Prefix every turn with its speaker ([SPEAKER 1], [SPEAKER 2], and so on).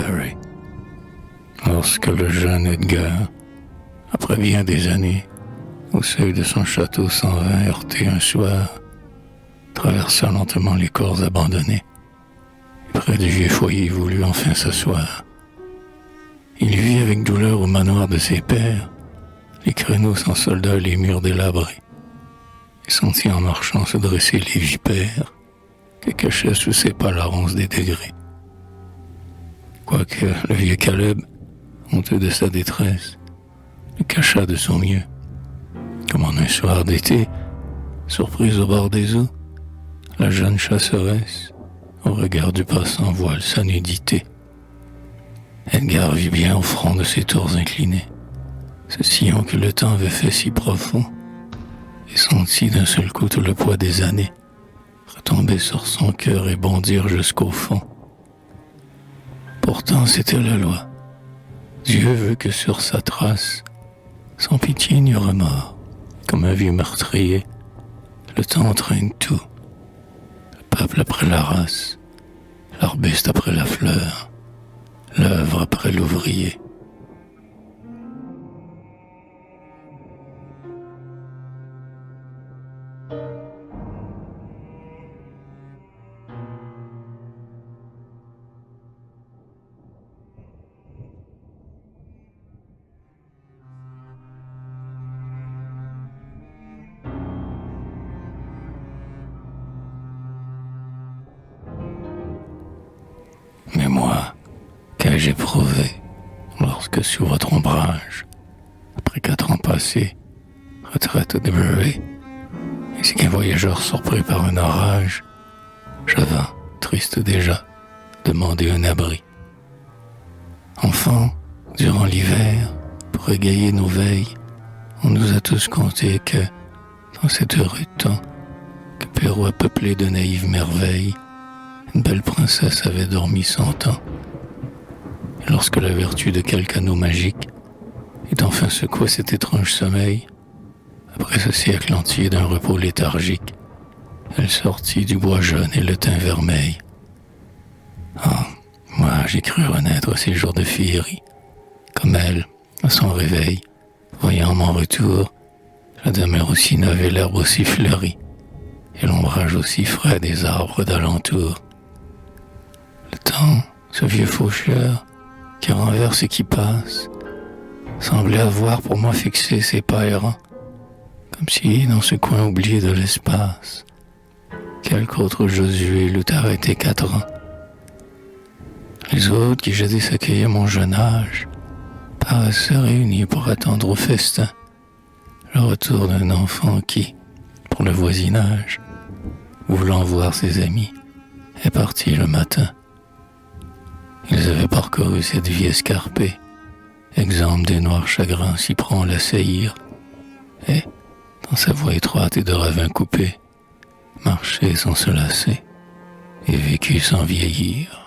[SPEAKER 1] Murray. Lorsque le jeune Edgar, après bien des années, au seuil de son château s'en vint heurter un soir, traversa lentement les corps abandonnés, et près du vieux foyer voulut enfin s'asseoir. Il vit avec douleur au manoir de ses pères les créneaux sans soldats et les murs délabrés, et sentit en marchant se dresser les vipères que cachaient sous ses pas la ronce des degrés. Quoique le vieux Caleb, honteux de sa détresse, le cacha de son mieux, comme en un soir d'été, surprise au bord des eaux, la jeune chasseresse, au regard du passant, voile sa nudité. Edgar vit bien au front de ses tours inclinées ce sillon que le temps avait fait si profond, et sentit d'un seul coup tout le poids des années retomber sur son cœur et bondir jusqu'au fond. Pourtant c'était la loi. Dieu veut que sur sa trace, sans pitié ni remords, comme un vieux meurtrier, le temps entraîne tout. Le peuple après la race, l'arbuste après la fleur, l'œuvre après l'ouvrier. Mais moi, qu'ai-je éprouvé lorsque sous votre ombrage, après 4 ans passés, retraite de Murray, ainsi qu'un voyageur surpris par un orage, je vins, triste déjà, demander un abri. Enfant, durant l'hiver, pour égayer nos veilles, on nous a tous conté que, dans cet heureux temps, que Pérou a peuplé de naïves merveilles, une belle princesse avait dormi 100 ans. Et lorsque la vertu de quelque anneau magique est enfin secoué cet étrange sommeil, après ce siècle entier d'un repos léthargique, elle sortit du bois jaune et le teint vermeil. Ah, moi j'ai cru renaître ces jours de féerie, comme elle, à son réveil, voyant mon retour, la demeure aussi neuve et l'herbe aussi fleurie, et l'ombrage aussi frais des arbres d'alentour. Le temps, ce vieux faucheur, qui renverse et qui passe, semblait avoir pour moi fixé ses pas errants, comme si, dans ce coin oublié de l'espace, quelque autre Josué l'eût arrêté 4 ans. Les autres qui jadis accueillaient mon jeune âge paraissaient réunis pour attendre au festin le retour d'un enfant qui, pour le voisinage, voulant voir ses amis, est parti le matin. Ils avaient parcouru cette vie escarpée, exempte des noirs chagrins si prompts à l'assaillir, et, dans sa voie étroite et de ravins coupés, marché sans se lasser et vécu sans vieillir.